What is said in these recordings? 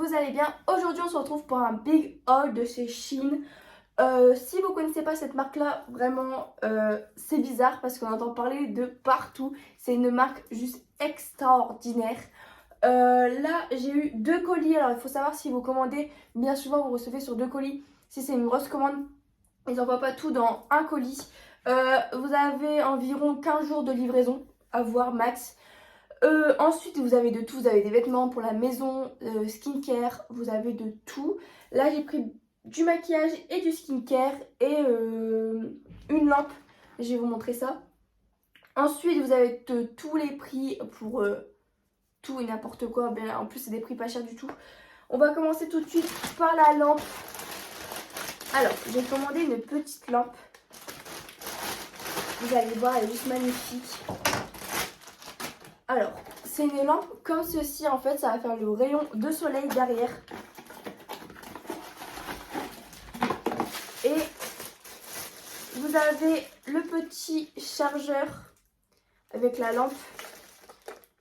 vous allez bien. Aujourd'hui on se retrouve pour un big haul de chez Shein. Si vous connaissez pas cette marque là, vraiment c'est bizarre parce qu'on entend parler de partout. C'est une marque juste extraordinaire. Là j'ai eu 2 colis. Alors il faut savoir, si vous commandez, bien souvent vous recevez sur 2 colis. Si c'est une grosse commande, ils n'envoient pas tout dans un colis. Vous avez environ 15 jours de livraison à voir max. Ensuite vous avez de tout, vous avez des vêtements pour la maison, skincare, vous avez de tout. Là j'ai pris du maquillage et du skincare et une lampe, je vais vous montrer ça. Ensuite vous avez de tous les prix pour tout et n'importe quoi, en plus c'est des prix pas chers du tout. On va commencer tout de suite par la lampe. Alors j'ai commandé une petite lampe, vous allez voir, elle est juste magnifique. Alors, c'est une lampe comme ceci, en fait, ça va faire le rayon de soleil derrière. Et vous avez le petit chargeur avec la lampe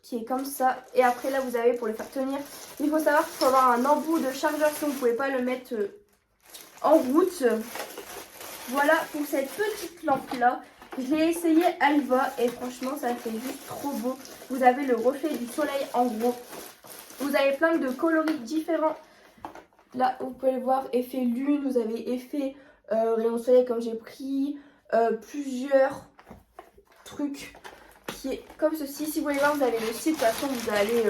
qui est comme ça. Et après là, vous avez pour le faire tenir, il faut savoir qu'il faut avoir un embout de chargeur, sinon vous ne pouvez pas le mettre en route. Voilà pour cette petite lampe là. Je l'ai essayé, elle va, et franchement ça fait juste trop beau. Vous avez le reflet du soleil en gros. Vous avez plein de coloris différents. Là vous pouvez le voir, effet lune, vous avez effet rayon soleil comme j'ai pris. Plusieurs trucs qui est comme ceci. Si vous voulez voir, vous avez le site, de toute façon vous allez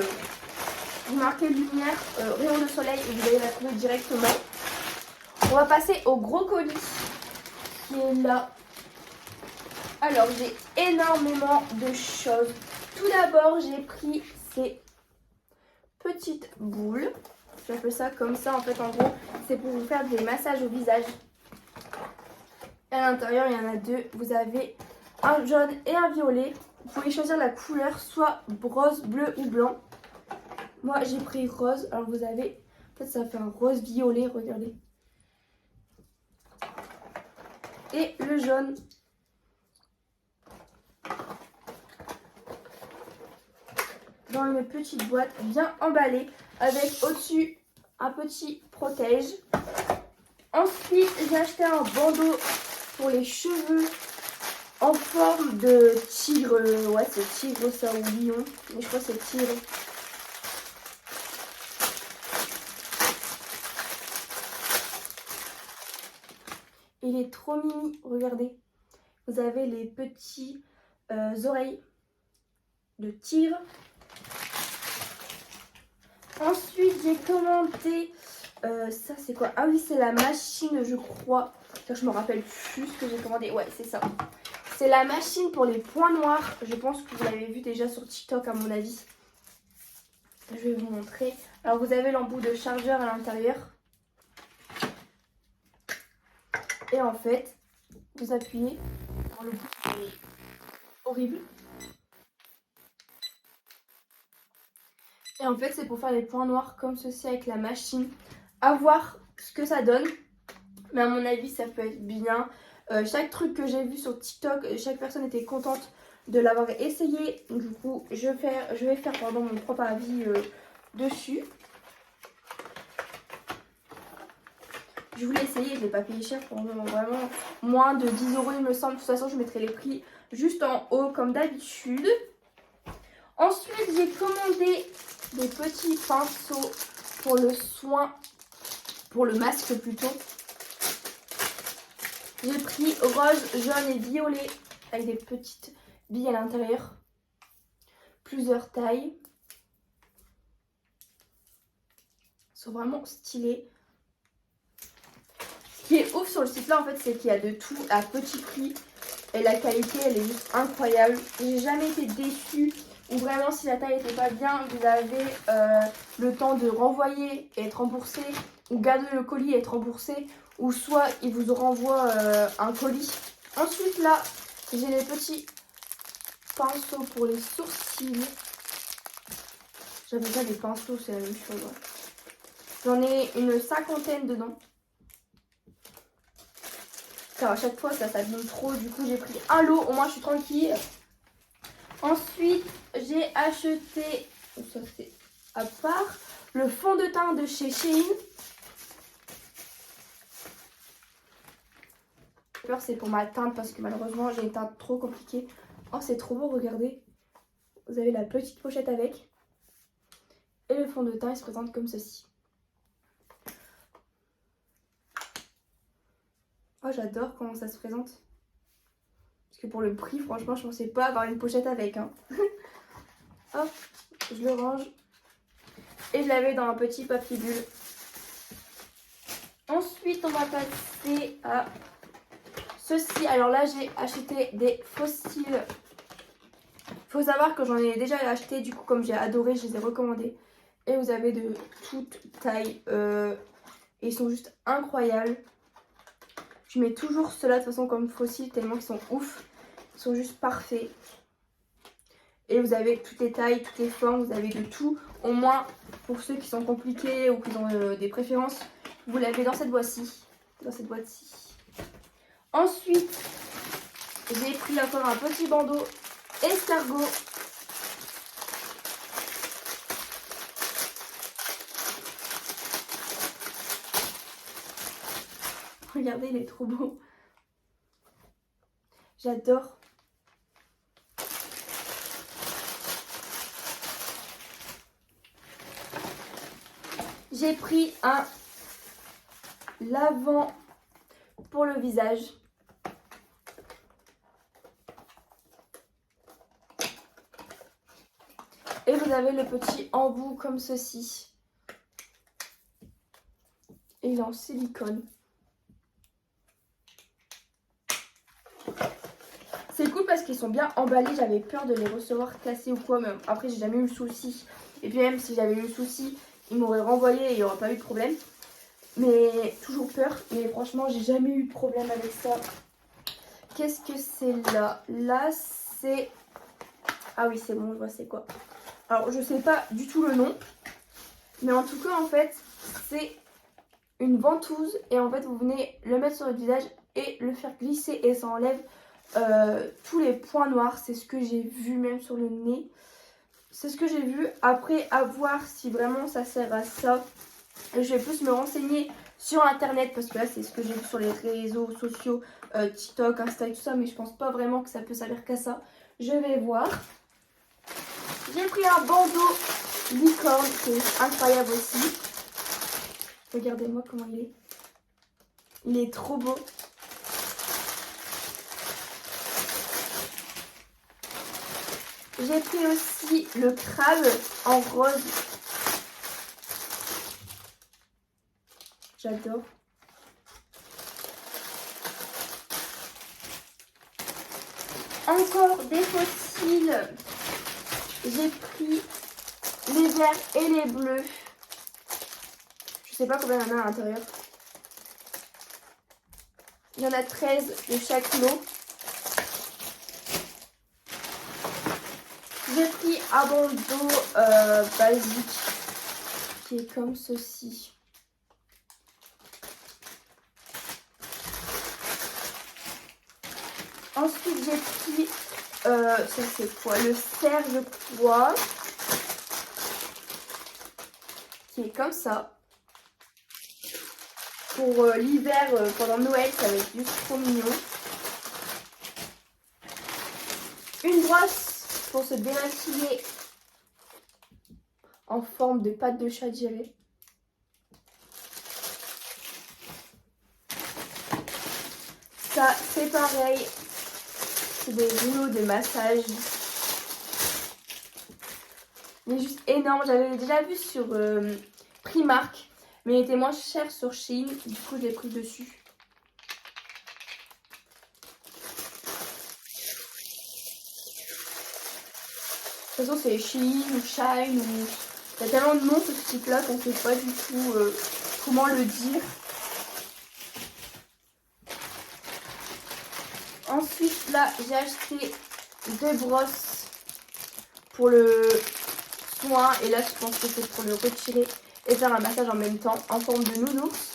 vous marquer lumière, rayon de soleil, et vous allez la trouver directement. On va passer au gros colis qui est là. Alors j'ai énormément de choses. Tout d'abord j'ai pris ces petites boules. J'appelle ça comme ça, en fait en gros c'est pour vous faire des massages au visage. À l'intérieur il y en a 2. Vous avez un jaune et un violet. Vous pouvez choisir la couleur, soit rose, bleu ou blanc. Moi j'ai pris rose. Alors vous avez, en fait ça fait un rose violet, regardez. Et le jaune. Dans une petite boîte bien emballée avec au-dessus un petit protège. Ensuite j'ai acheté un bandeau pour les cheveux en forme de tigre. Ouais, c'est tigre ça, ou lion, mais je crois que c'est tigre. Il est trop mimi, regardez. Vous avez les petits oreilles de tigre. Ensuite j'ai commandé ça, c'est quoi? Ah oui, c'est la machine, je crois. Je me rappelle plus ce que j'ai commandé. Ouais, c'est ça. C'est la machine pour les points noirs. Je pense que vous l'avez vu déjà sur TikTok à mon avis. Je vais vous montrer. Alors vous avez l'embout de chargeur à l'intérieur. Et en fait, vous appuyez dans le bout. C'est horrible. Et en fait, c'est pour faire les points noirs comme ceci avec la machine. À voir ce que ça donne. Mais à mon avis, ça peut être bien. Chaque truc que j'ai vu sur TikTok, chaque personne était contente de l'avoir essayé. Du coup, je vais faire mon propre avis dessus. Je voulais essayer, je ne l'ai pas payé cher, pour vraiment moins de 10 € il me semble. De toute façon, je mettrai les prix juste en haut comme d'habitude. Ensuite, j'ai commandé des petits pinceaux pour le soin, pour le masque plutôt. J'ai pris rose, jaune et violet avec des petites billes à l'intérieur. Plusieurs tailles. Ils sont vraiment stylés. Ce qui est ouf sur le site là en fait, c'est qu'il y a de tout à petit prix. Et la qualité elle est juste incroyable. J'ai jamais été déçue. Ou vraiment si la taille n'était pas bien, vous avez le temps de renvoyer et être remboursé. Ou garder le colis et être remboursé. Ou soit ils vous renvoient un colis. Ensuite là, j'ai les petits pinceaux pour les sourcils. J'appelle ça des pinceaux, c'est la même chose. Ouais. J'en ai une 50aine dedans. Car à chaque fois ça s'abîme trop. Du coup j'ai pris un lot, au moins je suis tranquille. Ensuite j'ai acheté, ça c'est à part, le fond de teint de chez Shein. Peur, c'est pour ma teinte parce que malheureusement j'ai une teinte trop compliquée. Oh, c'est trop beau, regardez. Vous avez la petite pochette avec. Et le fond de teint, il se présente comme ceci. Oh, j'adore comment ça se présente. Parce que pour le prix, franchement, je pensais pas avoir une pochette avec. Hein. Hop, je le range. Et je l'avais dans un petit papier bulle. Ensuite, on va passer à ceci. Alors là, j'ai acheté des fossiles. Il faut savoir que j'en ai déjà acheté. Du coup, comme j'ai adoré, je les ai recommandés. Et vous avez de toute taille. Et ils sont juste incroyables. Je mets toujours ceux-là de toute façon comme fossiles tellement ils sont ouf. Ils sont juste parfaits. Et vous avez toutes les tailles, toutes les formes, vous avez de tout. Au moins, pour ceux qui sont compliqués ou qui ont des préférences, vous l'avez dans cette boîte-ci. Ensuite, j'ai pris encore un petit bandeau escargot. Regardez, il est trop beau. J'adore. J'ai pris un lavant pour le visage. Et vous avez le petit embout comme ceci. Et il est en silicone. C'est cool parce qu'ils sont bien emballés. J'avais peur de les recevoir cassés ou quoi. Mais après, j'ai jamais eu le souci. Et puis même si j'avais eu le souci, ils m'auraient renvoyé et il n'y aurait pas eu de problème. Mais toujours peur. Mais franchement, j'ai jamais eu de problème avec ça. Qu'est-ce que c'est là? Là, c'est... Ah oui, c'est bon, je vois c'est quoi. Alors, je sais pas du tout le nom. Mais en tout cas, en fait, c'est une ventouse. Et en fait, vous venez le mettre sur le visage et le faire glisser. Et ça enlève tous les points noirs. C'est ce que j'ai vu même sur le nez. C'est ce que j'ai vu. Après, à voir si vraiment ça sert à ça. Et je vais plus me renseigner sur internet. Parce que là, c'est ce que j'ai vu sur les réseaux sociaux. TikTok, Insta et tout ça. Mais je pense pas vraiment que ça peut servir qu'à ça. Je vais voir. J'ai pris un bandeau licorne. C'est incroyable aussi. Regardez-moi comment il est. Il est trop beau. J'ai pris aussi le crabe en rose. J'adore. Encore des fossiles. J'ai pris les verts et les bleus. Je sais pas combien il y en a à l'intérieur. Il y en a 13 de chaque lot. J'ai pris un bandeau basique qui est comme ceci. Ensuite, j'ai pris, ça c'est quoi? Le Serge Pois, qui est comme ça. Pour l'hiver, pendant Noël, ça va être juste trop mignon. Une brosse pour se démaquiller en forme de pâte de chat girée. Ça, c'est pareil. C'est des rouleaux de massage. Mais juste énorme. J'avais déjà vu sur Primark. Mais il était moins cher sur Shein. Du coup, je l'ai pris dessus. De toute façon, c'est Shein ou Shine. Ou... Il y a tellement de noms sur ce site-là qu'on ne sait pas du tout comment le dire. Ensuite, là, j'ai acheté 2 brosses pour le soin. Et là, je pense que c'est pour le retirer et faire un massage en même temps en forme de nounours.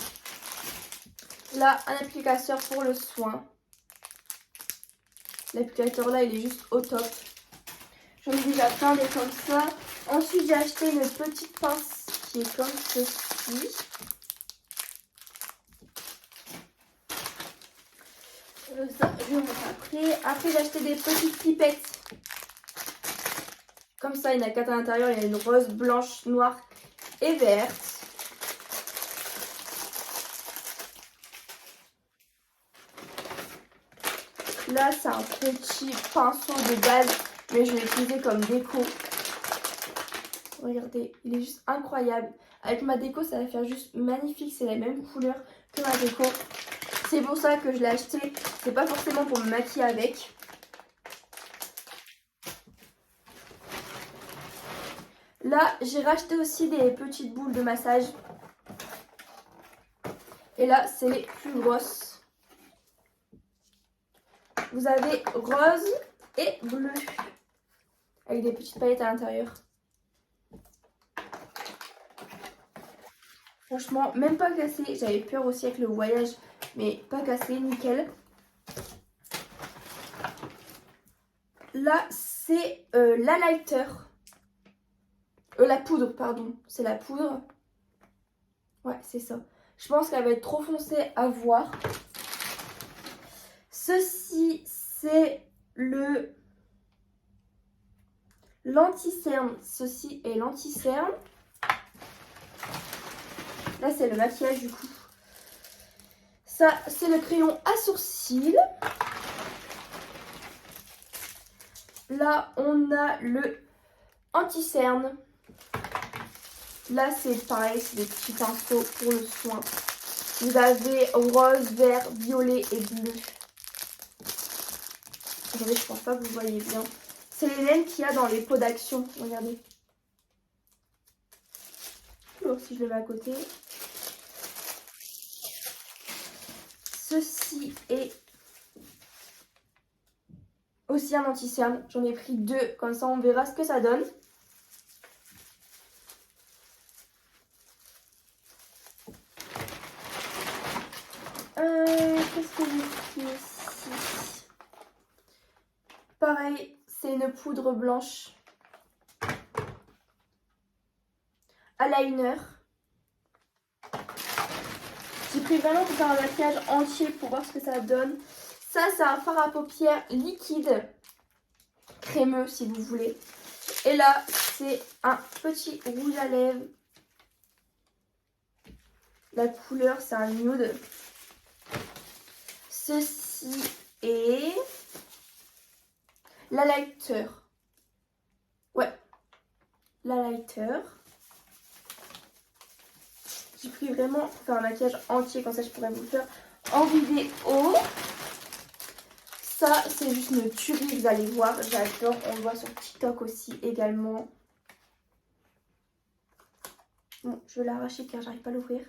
Là, un applicateur pour le soin. L'applicateur là, il est juste au top. J'en ai déjà plein des comme ça. Ensuite, j'ai acheté une petite pince qui est comme ceci. Ça, je vais vous montrer après. Après, j'ai acheté des petites pipettes. Comme ça, il y en a 4 à l'intérieur. Il y a une rose, blanche, noire et verte. Là, c'est un petit pinceau de base, mais je l'ai utilisé comme déco. Regardez, il est juste incroyable. Avec ma déco, ça va faire juste magnifique. C'est la même couleur que ma déco. C'est pour ça que je l'ai acheté. C'est pas forcément pour me maquiller avec. Là, j'ai racheté aussi des petites boules de massage. Et là, c'est les plus grosses. Vous avez rose et bleu. Avec des petites paillettes à l'intérieur. Franchement, même pas cassé. J'avais peur aussi avec le voyage. Mais pas cassé, nickel. Là, c'est l'highlighter. La poudre, pardon. C'est la poudre. Ouais, c'est ça. Je pense qu'elle va être trop foncée à voir. Ceci, c'est l'anti-cerne. Ceci est l'anti-cerne. Là, c'est le maquillage du coup. Ça, c'est le crayon à sourcils. Là, on a le anti-cerne. Là, c'est pareil, c'est des petits pinceaux pour le soin. Vous avez rose, vert, violet et bleu. Attendez, je pense pas que vous voyez bien. C'est les laines qu'il y a dans les pots d'action. Regardez. Alors, si je le mets à côté. Ceci est aussi un anti-cerne. J'en ai pris 2. Comme ça, on verra ce que ça donne. Qu'est-ce que j'ai pris ici? Pareil, c'est une poudre blanche. Eyeliner. J'ai pris vraiment pour faire un maquillage entier pour voir ce que ça donne. Ça, c'est un fard à paupières liquide. Crémeux si vous voulez. Et là, c'est un petit rouge à lèvres. La couleur, c'est un nude. Ceci est l'highlighter. Ouais, l'highlighter. J'ai pris vraiment pour faire un maquillage entier, comme ça je pourrais vous le faire en vidéo. Ça, c'est juste une tuerie, vous allez voir. J'adore, on le voit sur TikTok aussi également. Bon, je vais l'arracher car j'arrive pas à l'ouvrir.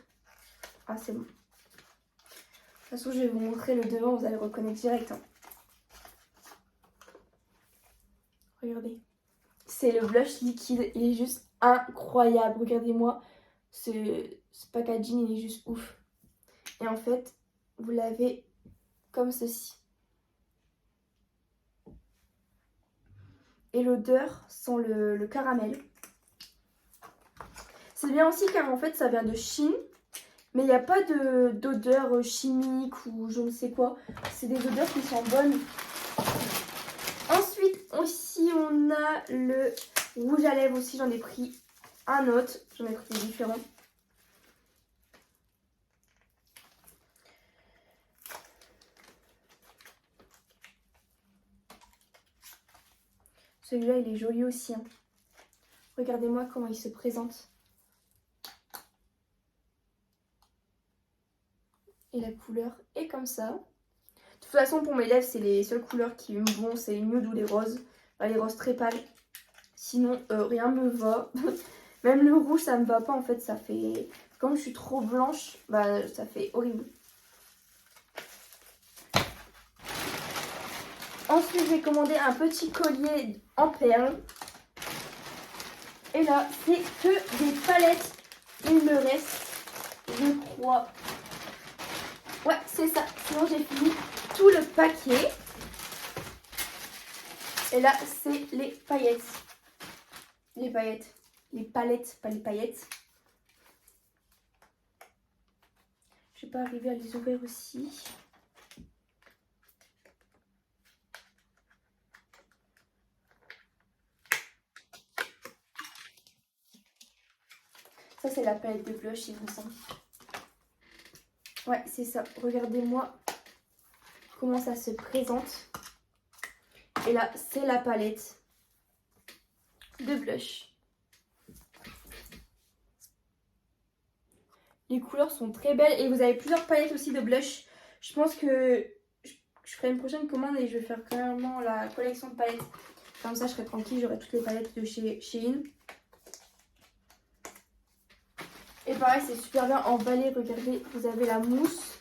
Ah, c'est bon. De toute façon, je vais vous montrer le devant, vous allez le reconnaître direct. Hein. Regardez. C'est le blush liquide, il est juste incroyable. Regardez-moi, ce packaging, il est juste ouf. Et en fait, vous l'avez comme ceci. Et l'odeur sent le caramel. C'est bien aussi car en fait, ça vient de Chine. Mais il n'y a pas d'odeur chimique ou je ne sais quoi. C'est des odeurs qui sont bonnes. Ensuite, aussi, on a le rouge à lèvres aussi. J'en ai pris un autre. J'en ai pris des différents. Celui-là, il est joli aussi. Hein. Regardez-moi comment il se présente. Et la couleur est comme ça. De toute façon, pour mes lèvres, c'est les seules couleurs qui me vont. C'est les nudes ou les roses. Enfin, les roses très pâles. Sinon, rien me va. Même le rouge, ça me va pas. En fait, ça fait... Comme je suis trop blanche, bah, ça fait horrible. Ensuite, j'ai commandé un petit collier en perles. Et là, c'est que des palettes. Il me reste, je crois... Ouais, c'est ça. Sinon, j'ai fini tout le paquet. Et là, c'est les paillettes. Les paillettes. Les palettes, pas les paillettes. Je vais pas arriver à les ouvrir aussi. Ça, c'est la palette de blush, il me semble. Ouais, c'est ça. Regardez-moi comment ça se présente. Et là, c'est la palette de blush. Les couleurs sont très belles et vous avez plusieurs palettes aussi de blush. Je pense que je ferai une prochaine commande et je vais faire carrément la collection de palettes. Comme ça, je serai tranquille, j'aurai toutes les palettes de chez Shein. Et pareil, c'est super bien emballé. Regardez, vous avez la mousse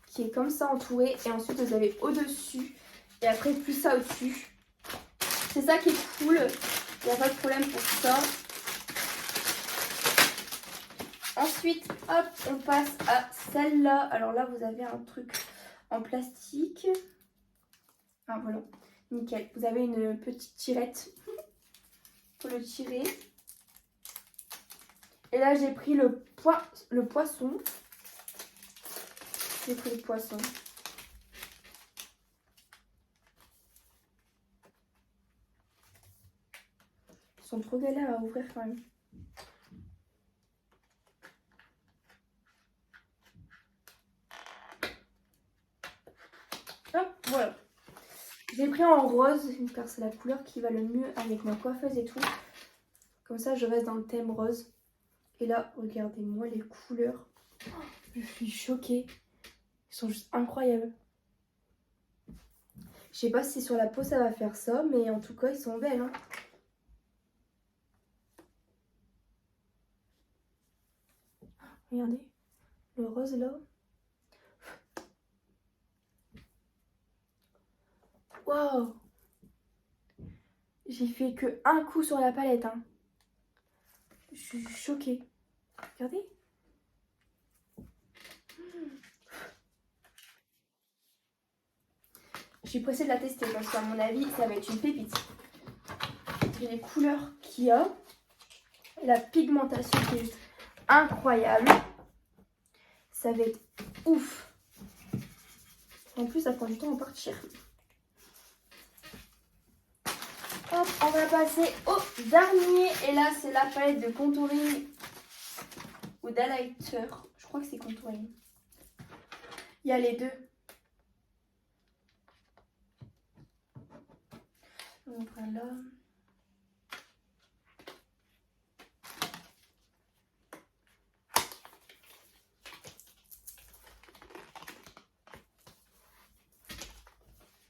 qui est comme ça entourée. Et ensuite, vous avez au-dessus. Et après, plus ça au-dessus. C'est ça qui est cool. Il n'y a pas de problème pour ça. Ensuite, hop, on passe à celle-là. Alors là, vous avez un truc en plastique. Ah, voilà. Nickel. Vous avez une petite tirette pour le tirer. Et là, j'ai pris le poisson. J'ai pris le poisson. Ils sont trop galères à ouvrir quand même. Hop, voilà. J'ai pris en rose, car c'est la couleur qui va le mieux avec ma coiffeuse et tout. Comme ça, je reste dans le thème rose. Et là, regardez-moi les couleurs. Oh, je suis choquée. Ils sont juste incroyables. Je sais pas si sur la peau ça va faire ça, mais en tout cas, ils sont belles. Hein. Regardez, le rose là. Waouh! J'ai fait que un coup sur la palette. Hein. Je suis choquée. Regardez. Je suis pressée de la tester parce qu'à mon avis, ça va être une pépite. Et les couleurs qu'il y a. La pigmentation qui est juste incroyable. Ça va être ouf. En plus, ça prend du temps à partir. Hop, on va passer au dernier. Et là, c'est la palette de contouring ou d'highlighter. Je crois que c'est contouring. Il y a les deux. Voilà.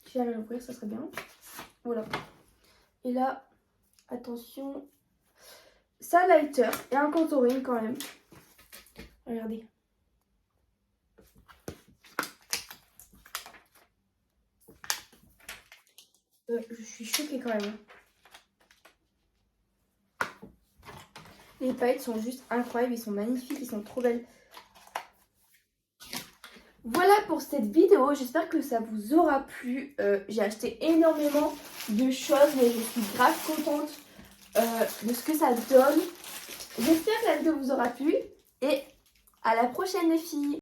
Si j'allais l'ouvrir, ça serait bien. Voilà. Et là, attention, ça lighter et un contouring quand même. Regardez. Je suis choquée quand même. Les palettes sont juste incroyables, ils sont magnifiques, ils sont trop belles. Voilà pour cette vidéo, j'espère que ça vous aura plu. J'ai acheté énormément de choses, mais je suis grave contente de ce que ça donne. J'espère que la vidéo vous aura plu et à la prochaine les filles.